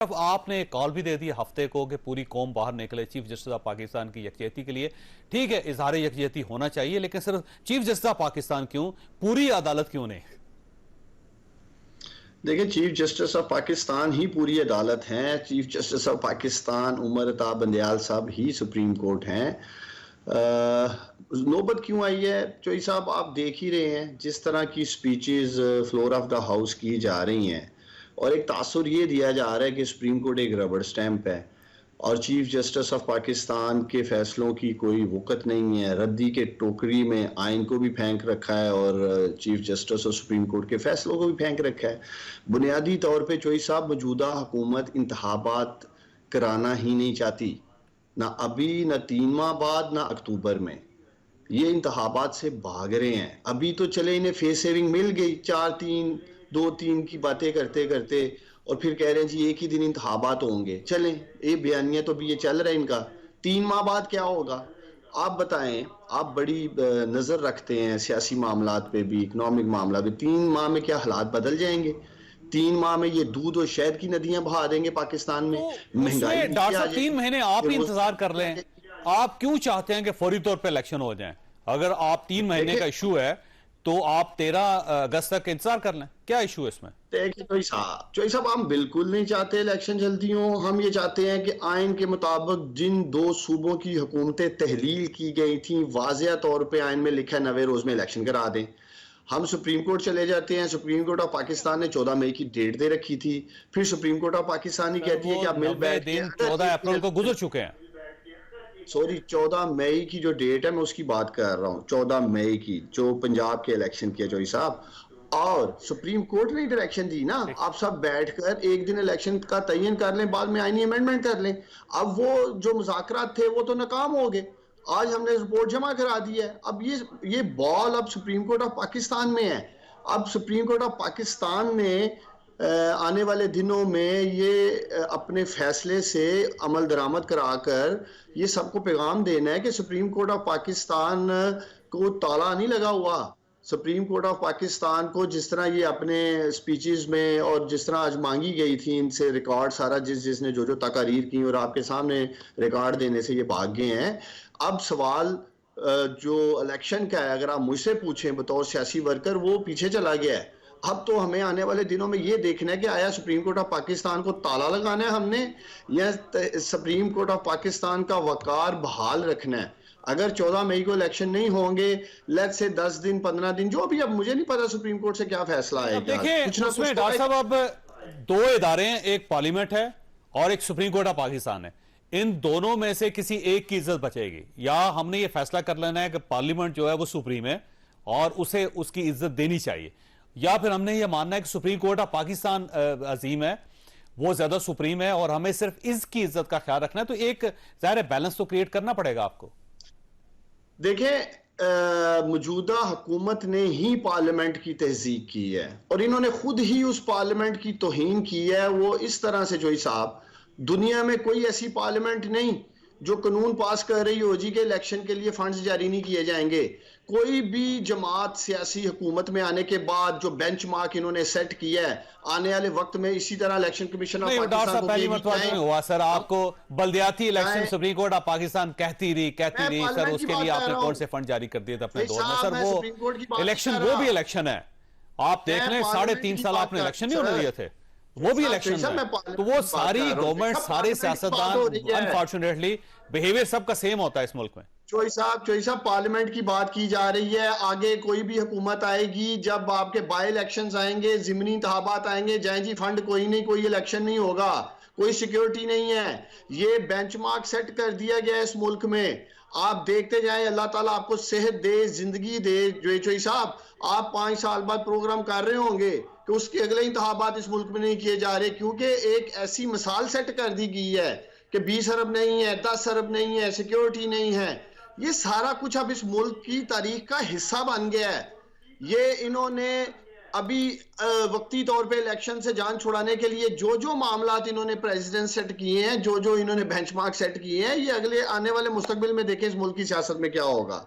اب آپ نے کال بھی دے دی ہفتے کو کہ پوری قوم باہر نکلے چیف جسٹس آف پاکستان کی یکجہتی کے لیے. ٹھیک ہے، اظہار یکجہتی ہونا چاہیے، لیکن صرف چیف جسٹس آف پاکستان کیوں، پوری عدالت کیوں نہیں؟ دیکھیں، چیف جسٹس آف پاکستان ہی پوری عدالت ہیں. Chief justice of Pakistan Umar Ata Bandial صاحب ہی سپریم کورٹ ہیں. نوبت کیوں آئی ہے؟ چوئی صاحب آپ دیکھ ہی رہے ہیں جس طرح کی speeches floor of the house کی جا رہی ہیں، اور ایک تاثر یہ دیا جا رہا ہے کہ سپریم کورٹ ایک ربڑ سٹیمپ ہے اور چیف جسٹس آف پاکستان کے فیصلوں کی کوئی وقت نہیں ہے. ردی کے ٹوکری میں آئین کو بھی پھینک رکھا ہے اور چیف جسٹس اور سپریم کورٹ کے فیصلوں کو بھی پھینک رکھا ہے. بنیادی طور پہ چوئی صاحب موجودہ حکومت انتخابات کرانا ہی نہیں چاہتی، نہ ابھی، نہ 3 ماہ بعد، نہ اکتوبر میں. یہ انتخابات سے بھاگ رہے ہیں. ابھی تو چلے انہیں فیس سیونگ مل گئی 4-3 2-3 کی باتیں کرتے کرتے، اور پھر کہہ رہے ہیں جی ایک ہی دن انتخابات ہوں گے. چلیں، یہ بیانیہ تو بھی یہ چل رہا ہے ان کا. 3 ماہ بعد کیا ہوگا آپ بتائیں؟ آپ بڑی نظر رکھتے ہیں سیاسی معاملات پہ بھی، اکنامک معاملات پہ. 3 ماہ میں کیا حالات بدل جائیں گے؟ 3 ماہ میں یہ دودھ اور شہد کی ندیاں بہا دیں گے پاکستان میں. تو اس مہنگائی میں ڈاکٹر صاحب 3 مہینے آپ ہی انتظار کر لیں. آپ کیوں چاہتے ہیں کہ فوری طور پہ الیکشن ہو جائیں؟ اگر آپ 3 مہینے کا ایشو ہے تو آپ 13 اگست تک انتظار کر لیں. کیا ایشو ہے اس میں؟ چوئی صاحب ہم بالکل نہیں چاہتے الیکشن جلدی ہوں. ہم یہ چاہتے ہیں کہ آئین کے مطابق جن 2 صوبوں کی حکومتیں تحلیل کی گئی تھیں، واضح طور پہ آئین میں لکھا ہے 90 روز میں الیکشن کرا دیں. ہم سپریم کورٹ چلے جاتے ہیں. سپریم کورٹ آف پاکستان نے 14 مئی کی ڈیٹ دے رکھی تھی. پھر سپریم کورٹ آف پاکستان ہی کہتی ہے کہ آپ مل بیٹھ کے 14 اپریل کو گزر چکے ہیں. 14 مئی کی جو ڈیٹ ہے میں اس کی بات کر رہا ہوں. 14 مئی کی جو پنجاب کے الیکشن کیا چوئی صاحب، اور سپریم کورٹ نے ڈائریکشن دی نا آپ سب بیٹھ کر ایک دن الیکشن کا تعین کر لیں، بعد میں آئینی امینڈمنٹ کر لیں. اب وہ جو مذاکرات تھے وہ تو ناکام ہو گئے. آج ہم نے رپورٹ جمع کرا دی ہے. اب یہ بال اب سپریم کورٹ آف پاکستان میں ہے. اب سپریم کورٹ آف پاکستان نے آنے والے دنوں میں یہ اپنے فیصلے سے عمل درآمد کرا کر یہ سب کو پیغام دینا ہے کہ سپریم کورٹ آف پاکستان کو تالا نہیں لگا ہوا. سپریم کورٹ آف پاکستان کو جس طرح یہ اپنے سپیچز میں اور جس طرح آج مانگی گئی تھی ان سے ریکارڈ سارا، جس نے جو تقاریر کی اور آپ کے سامنے ریکارڈ دینے سے یہ بھاگ گئے ہیں. اب سوال جو الیکشن کا ہے، اگر آپ مجھ سے پوچھیں بطور سیاسی ورکر، وہ پیچھے چلا گیا ہے. اب تو ہمیں آنے والے دنوں میں یہ دیکھنا ہے کہ آیا سپریم کورٹ آف پاکستان کو تالا لگانا ہے ہم نے، یا سپریم کورٹ آف پاکستان کا وقار بحال رکھنا ہے. اگر 14 مئی کو الیکشن نہیں ہوں گے، لیٹ سے 10 دن 15 دن جو بھی، اب مجھے نہیں پتا سپریم کورٹ سے کیا فیصلہ آئے گا. دیکھیں اس میں ڈاکٹر صاحب اب 2 ادارے ہیں، ایک پارلیمنٹ ہے اور ایک سپریم کورٹ آف پاکستان ہے. ان دونوں میں سے کسی ایک کی عزت بچے گی، یا ہم نے یہ فیصلہ کر لینا ہے کہ پارلیمنٹ جو ہے وہ سپریم ہے اور اسے اس کی عزت دینی چاہیے، یا پھر ہم نے یہ ماننا ہے کہ سپریم کورٹ آف پاکستان عظیم ہے، وہ زیادہ سپریم ہے اور ہمیں صرف اس کی عزت کا خیال رکھنا ہے. تو ایک ظاہر بیلنس تو کریٹ کرنا پڑے گا آپ کو. دیکھیں، موجودہ حکومت نے ہی پارلیمنٹ کی تہذیب کی ہے اور انہوں نے خود ہی اس پارلیمنٹ کی توہین کی ہے. وہ اس طرح سے جوئی صاحب، دنیا میں کوئی ایسی پارلیمنٹ نہیں جو قانون پاس کر رہی ہو جی کہ الیکشن کے لیے فنڈز جاری نہیں کیے جائیں گے. کوئی بھی جماعت سیاسی حکومت میں آنے کے بعد جو بینچ مارک انہوں نے سیٹ کیا ہے، آنے والے وقت میں اسی طرح الیکشن کمیشن آف پاکستان کو پہلی مرتبہ میں ہوا سر. آپ کو بلدیاتی election supreme court of Pakistan کہتی رہی سر، اس کے لیے آپ نے کون سے فنڈ جاری کر دیے تھے اپنے دور میں سر؟ وہ الیکشن، وہ بھی الیکشن ہے. آپ دیکھ لیں 3.5 سال آپ نے الیکشن نہیں ہونے دیے تھے، وہ بھی الیکشن ہے. تو وہ ساری گورنمنٹ، سارے سیاستدان، انفارچونیٹلی بیہیویئر سب کا سیم ہوتا ہے اس ملک میں. چوئی صاحب پارلیمنٹ کی بات کی جا رہی ہے. آگے کوئی بھی حکومت آئے گی، جب آپ کے بائی الیکشنز آئیں گے، ضمنی انتخابات آئیں گے، جائیں جی فنڈ کوئی نہیں، کوئی الیکشن نہیں ہوگا، کوئی سیکیورٹی نہیں ہے. یہ بینچ مارک سیٹ کر دیا گیا ہے اس ملک میں. آپ دیکھتے جائیں، اللہ تعالیٰ آپ کو صحت دے، زندگی دے. چوئی صاحب آپ 5 سال بعد پروگرام کر رہے ہوں گے کہ اس کے اگلے انتخابات اس ملک میں نہیں کیے جا رہے، کیونکہ ایک ایسی مثال سیٹ کر دی گئی ہے کہ 20 ارب نہیں ہے، 10 ارب نہیں ہے، سیکیورٹی نہیں ہے. یہ سارا کچھ اب اس ملک کی تاریخ کا حصہ بن گیا ہے. یہ انہوں نے ابھی وقتی طور پہ الیکشن سے جان چھڑانے کے لیے جو معاملات انہوں نے پریزیڈنٹ سیٹ کیے ہیں، جو انہوں نے بینچ مارک سیٹ کیے ہیں، یہ اگلے آنے والے مستقبل میں دیکھیں اس ملک کی سیاست میں کیا ہوگا.